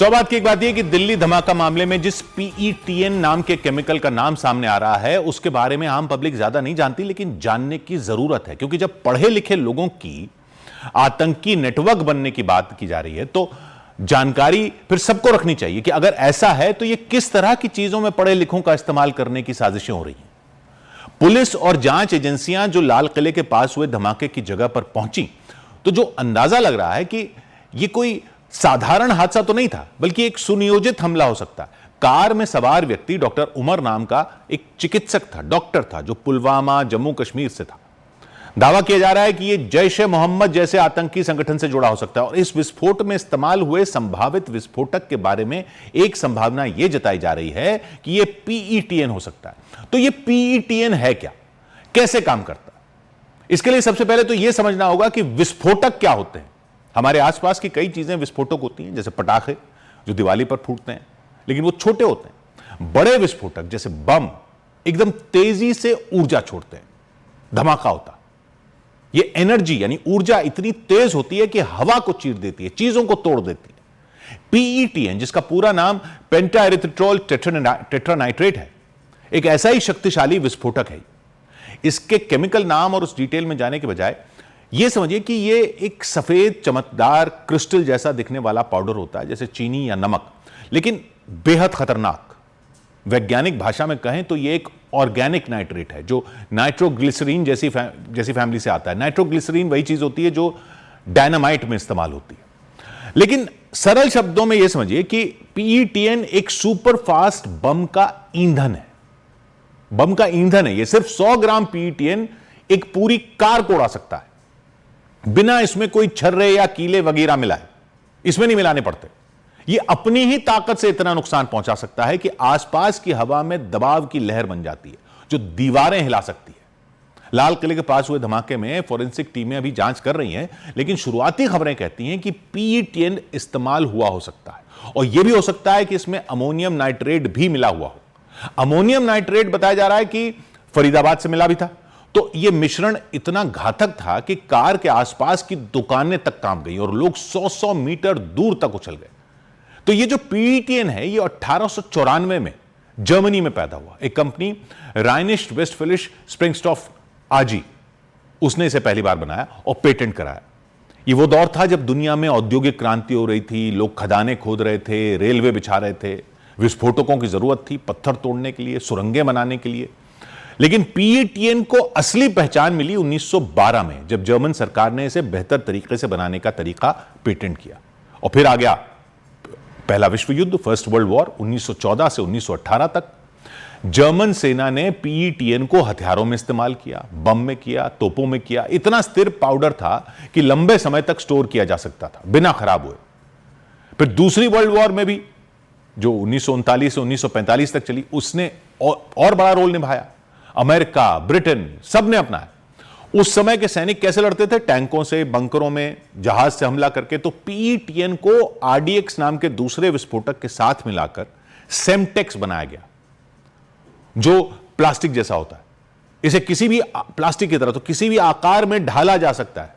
बात की एक बात यह कि दिल्ली धमाका मामले में जिस पीईटीएन नाम के केमिकल का नाम सामने आ रहा है उसके बारे में आम पब्लिक ज्यादा नहीं जानती, लेकिन जानने की जरूरत है, क्योंकि जब पढ़े लिखे लोगों की आतंकी नेटवर्क बनने की बात की जा रही है तो जानकारी फिर सबको रखनी चाहिए कि अगर ऐसा है तो यह किस तरह की चीजों में पढ़े लिखों का इस्तेमाल करने की साजिशें हो रही हैं। पुलिस और जांच एजेंसियां जो लाल किले के पास हुए धमाके की जगह पर पहुंची तो जो अंदाजा लग रहा है कि यह कोई साधारण हादसा तो नहीं था, बल्कि एक सुनियोजित हमला हो सकता है। कार में सवार व्यक्ति डॉक्टर उमर नाम का एक चिकित्सक था, डॉक्टर था, जो पुलवामा जम्मू कश्मीर से था। दावा किया जा रहा है कि यह जैश ए मोहम्मद जैसे आतंकी संगठन से जुड़ा हो सकता है और इस विस्फोट में इस्तेमाल हुए संभावित विस्फोटक के बारे में एक संभावना यह जताई जा रही है कि यह पीईटीएन हो सकता है। तो यह पीईटीएन है क्या, कैसे काम करता है? इसके लिए सबसे पहले तो यह समझना होगा कि विस्फोटक क्या होते हैं। हमारे आसपास की कई चीजें विस्फोटक होती हैं, जैसे पटाखे जो दिवाली पर फूटते हैं, लेकिन वो छोटे होते हैं। बड़े विस्फोटक जैसे बम एकदम तेजी से ऊर्जा छोड़ते हैं, धमाका होता है। ये एनर्जी यानी ऊर्जा इतनी तेज होती है कि हवा को चीर देती है, चीजों को तोड़ देती है। पीईटीएन, जिसका पूरा नाम पेंटाएरिथ्रिट्रोल टेट्रानाइट्रेट है, एक ऐसा ही शक्तिशाली विस्फोटक है। इसके केमिकल नाम और उस डिटेल में जाने के बजाय यह समझिए कि यह एक सफेद चमकदार क्रिस्टल जैसा दिखने वाला पाउडर होता है, जैसे चीनी या नमक, लेकिन बेहद खतरनाक। वैज्ञानिक भाषा में कहें तो यह एक ऑर्गेनिक नाइट्रेट है जो नाइट्रोग्लिसरीन जैसी फैमिली से आता है। नाइट्रोग्लिसरीन वही चीज होती है जो डायनामाइट में इस्तेमाल होती है। लेकिन सरल शब्दों में यह समझिए कि पीईटीएन एक सुपर फास्ट बम का ईंधन है। बम का ईंधन है। यह सिर्फ 100 ग्राम पीईटीएन एक पूरी कार को उड़ा सकता है, बिना इसमें कोई छर्रे या कीले वगैरह मिलाए। इसमें नहीं मिलाने पड़ते। यह अपनी ही ताकत से इतना नुकसान पहुंचा सकता है कि आसपास की हवा में दबाव की लहर बन जाती है जो दीवारें हिला सकती है। लाल किले के पास हुए धमाके में फोरेंसिक टीमें अभी जांच कर रही हैं, लेकिन शुरुआती खबरें कहती हैं कि पीईटीएन इस्तेमाल हुआ हो सकता है और यह भी हो सकता है कि इसमें अमोनियम नाइट्रेट भी मिला हुआ हो। अमोनियम नाइट्रेट बताया जा रहा है कि फरीदाबाद से मिला भी था। तो यह मिश्रण इतना घातक था कि कार के आसपास की दुकानें तक कांप गई और लोग 100-100 मीटर दूर तक उछल गए। तो यह जो पीईटीएन है, यह 1894 में जर्मनी में पैदा हुआ। एक कंपनी राइनिश वेस्टफैलिश स्प्रिंगस्टॉफ आजी, उसने इसे पहली बार बनाया और पेटेंट कराया। यह वो दौर था जब दुनिया में औद्योगिक क्रांति हो रही थी, लोग खदानें खोद रहे थे, रेलवे बिछा रहे थे, विस्फोटकों की जरूरत थी पत्थर तोड़ने के लिए, सुरंगें बनाने के लिए। लेकिन पीईटीएन को असली पहचान मिली 1912 में, जब जर्मन सरकार ने इसे बेहतर तरीके से बनाने का तरीका पेटेंट किया। और फिर आ गया पहला विश्व युद्ध, फर्स्ट वर्ल्ड वॉर। 1914 से 1918 तक जर्मन सेना ने पीईटीएन को हथियारों में इस्तेमाल किया, बम में किया, तोपों में किया। इतना स्थिर पाउडर था कि लंबे समय तक स्टोर किया जा सकता था बिना खराब हुए। फिर दूसरी वर्ल्ड वॉर में भी, जो 1939 से 1945 तक चली, उसने और बड़ा रोल निभाया। अमेरिका, ब्रिटेन, सब ने अपनाया। उस समय के सैनिक कैसे लड़ते थे? टैंकों से, बंकरों में, जहाज से हमला करके। तो पीईटीएन को आरडीएक्स नाम के दूसरे विस्फोटक के साथ मिलाकर सेमटेक्स बनाया गया, जो प्लास्टिक जैसा होता है। इसे किसी भी प्लास्टिक की तरह तो किसी भी आकार में ढाला जा सकता है।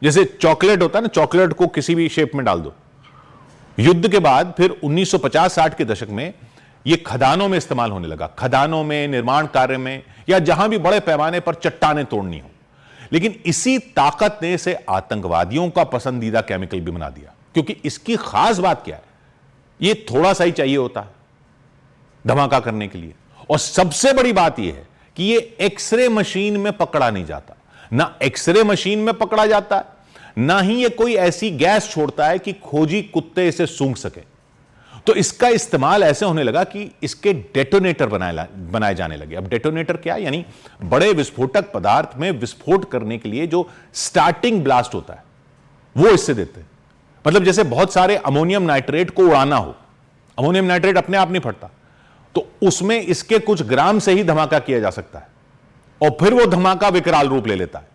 जैसे चॉकलेट होता है ना, चॉकलेट को किसी भी शेप में डाल दो। युद्ध के बाद फिर 1950-60 के दशक में यह खदानों में इस्तेमाल होने लगा, खदानों में, निर्माण कार्य में, या जहां भी बड़े पैमाने पर चट्टानें तोड़नी हो। लेकिन इसी ताकत ने इसे आतंकवादियों का पसंदीदा केमिकल भी बना दिया, क्योंकि इसकी खास बात क्या है, यह थोड़ा सा ही चाहिए होता है धमाका करने के लिए। और सबसे बड़ी बात यह है कि यह एक्सरे मशीन में पकड़ा नहीं जाता। ना एक्सरे मशीन में पकड़ा जाता है, ना ही यह कोई ऐसी गैस छोड़ता है कि खोजी कुत्ते इसे सूंघ सके। तो इसका इस्तेमाल ऐसे होने लगा कि इसके डेटोनेटर बनाए जाने लगे। अब डेटोनेटर क्या, यानी बड़े विस्फोटक पदार्थ में विस्फोट करने के लिए जो स्टार्टिंग ब्लास्ट होता है, वो इससे देते हैं। मतलब जैसे बहुत सारे अमोनियम नाइट्रेट को उड़ाना हो, अमोनियम नाइट्रेट अपने आप नहीं फटता, तो उसमें इसके कुछ ग्राम से ही धमाका किया जा सकता है और फिर वो धमाका विकराल रूप ले लेता है।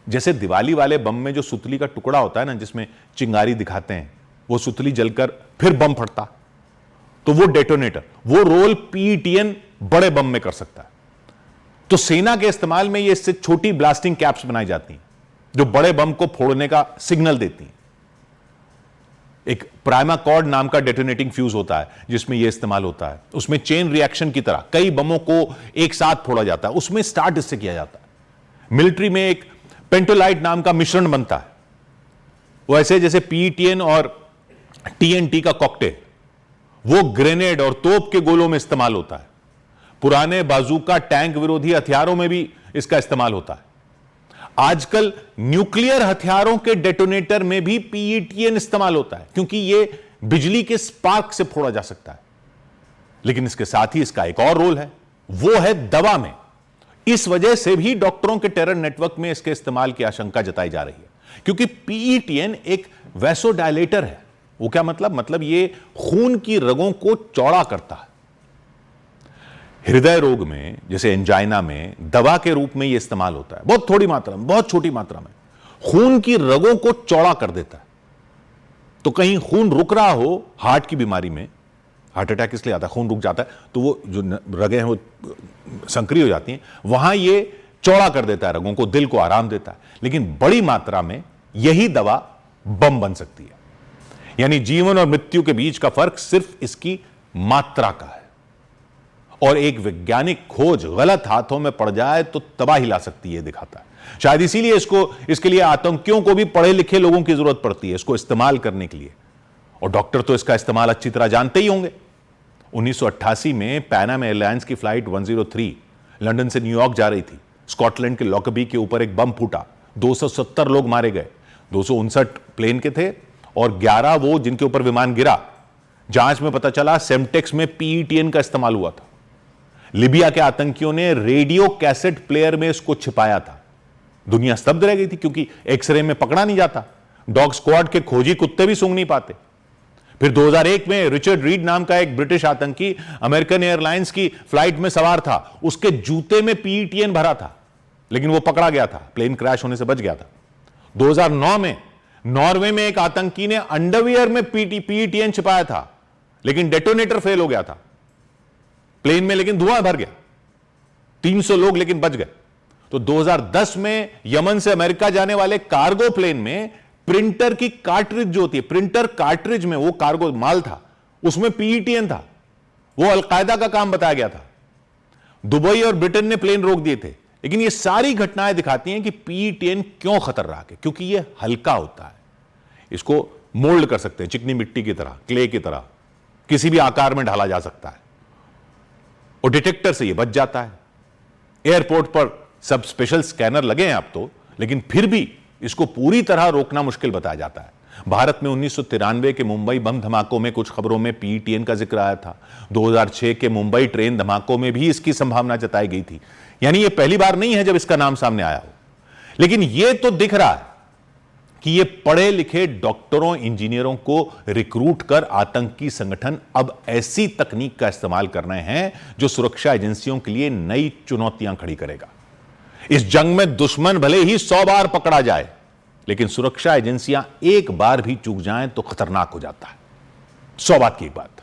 जैसे दिवाली वाले बम में जो सुतली का टुकड़ा होता है ना, जिसमें चिंगारी दिखाते हैं, वो सुतली जलकर फिर बम फटता, तो वो डेटोनेटर, वो रोल पीईटीएन बड़े बम में कर सकता है। तो सेना के इस्तेमाल में ये इससे छोटी ब्लास्टिंग कैप्स बनाई जाती हैं जो बड़े बम को फोड़ने का सिग्नल देती हैं। एक प्राइमाकॉर्ड नाम का डेटोनेटिंग फ्यूज होता है जिसमें यह इस्तेमाल होता है। उसमें चेन रिएक्शन की तरह कई बमों को एक साथ फोड़ा जाता है, उसमें स्टार्ट इससे किया जाता है। मिलिट्री में एक पेंटोलाइट नाम का मिश्रण बनता है, वैसे जैसे पीईटीएन और टीएनटी का कॉकटेल, वो ग्रेनेड और तोप के गोलों में इस्तेमाल होता है। पुराने बाजूका टैंक विरोधी हथियारों में भी इसका इस्तेमाल होता है। आजकल न्यूक्लियर हथियारों के डेटोनेटर में भी पीईटीएन इस्तेमाल होता है, क्योंकि यह बिजली के स्पार्क से फोड़ा जा सकता है। लेकिन इसके साथ ही इसका एक और रोल है, वो है दवा में। इस वजह से भी डॉक्टरों के टेरर नेटवर्क में इसके इस्तेमाल की आशंका जताई जा रही है, क्योंकि पीईटीएन एक वैसोडायलेटर है। वो क्या मतलब ये खून की रगों को चौड़ा करता है। हृदय रोग में जैसे एंजाइना में दवा के रूप में यह इस्तेमाल होता है, बहुत थोड़ी मात्रा में, बहुत छोटी मात्रा में खून की रगों को चौड़ा कर देता है। तो कहीं खून रुक रहा हो हार्ट की बीमारी में, हार्ट अटैक इसलिए आता है, खून रुक जाता है तो वो जो रगें हैं वो संक्रिय हो जाती हैं, वहां ये चौड़ा कर देता है रगों को, दिल को आराम देता है। लेकिन बड़ी मात्रा में यही दवा बम बन सकती है। यानी जीवन और मृत्यु के बीच का फर्क सिर्फ इसकी मात्रा का है। और एक वैज्ञानिक खोज गलत हाथों में पड़ जाए तो तबाही ला सकती है, दिखाता है। शायद इसीलिए इसके लिए आतंकियों को भी पढ़े लिखे लोगों की जरूरत पड़ती है इसको इस्तेमाल करने के लिए। और डॉक्टर तो इसका इस्तेमाल अच्छी तरह जानते ही होंगे। 1988 में पैनाम एयरलाइंस की फ्लाइट 103 लंदन से न्यूयॉर्क जा रही थी। स्कॉटलैंड के लॉकबी के ऊपर एक बम फूटा, 270 लोग मारे गए। 259 प्लेन के थे और 11 वो जिनके ऊपर विमान गिरा। जांच में पता चला सेमटेक्स में पीईटीएन का इस्तेमाल हुआ था। लिबिया के आतंकियों ने रेडियो कैसेट प्लेयर में इसको छिपाया था। दुनिया स्तब्ध रह गई थी, क्योंकि एक्सरे में पकड़ा नहीं जाता। डॉग स्क्वाड के खोजी कुत्ते भी सूंघ नहीं पाते। फिर 2001 में रिचर्ड रीड नाम का एक ब्रिटिश आतंकी अमेरिकन एयरलाइंस की फ्लाइट में सवार था। उसके जूते में पीईटीएन भरा था, लेकिन वो पकड़ा गया था, प्लेन क्रैश होने से बच गया था। 2009 में नॉर्वे में एक आतंकी ने अंडरवियर में पीईटीएन छिपाया था, लेकिन डेटोनेटर फेल हो गया था प्लेन में, लेकिन धुआं भर गया। 300 लोग लेकिन बच गए। तो 2010 में यमन से अमेरिका जाने वाले कार्गो प्लेन में प्रिंटर की कार्ट्रिज जो होती है, प्रिंटर कार्ट्रिज में वो कार्गो माल था, उसमें पीईटीएन था। वो अलकायदा का काम बताया गया था। दुबई और ब्रिटेन ने प्लेन रोक दिए थे। लेकिन ये सारी घटनाएं दिखाती हैं कि पीईटीएन क्यों खतरनाक है, क्योंकि ये हल्का होता है। इसको मोल्ड कर सकते हैं, चिकनी मिट्टी की तरह, क्ले की तरह, किसी भी आकार में ढाला जा सकता है और डिटेक्टर से ये बच जाता है। एयरपोर्ट पर सब स्पेशल स्कैनर लगे हैं अब तो, लेकिन फिर भी इसको पूरी तरह रोकना मुश्किल बताया जाता है। भारत में 1993 के मुंबई बम धमाकों में कुछ खबरों में पीईटीएन का जिक्र आया था। 2006 के मुंबई ट्रेन धमाकों में भी इसकी संभावना जताई गई थी। यानी यह पहली बार नहीं है जब इसका नाम सामने आया हो। लेकिन यह तो दिख रहा है कि ये पढ़े लिखे डॉक्टरों, इंजीनियरों को रिक्रूट कर आतंकी संगठन अब ऐसी तकनीक का इस्तेमाल कर रहे हैं जो सुरक्षा एजेंसियों के लिए नई चुनौतियां खड़ी करेगा। इस जंग में दुश्मन भले ही 100 बार पकड़ा जाए, लेकिन सुरक्षा एजेंसियां एक बार भी चूक जाएं तो खतरनाक हो जाता है। 100 बात की एक बात।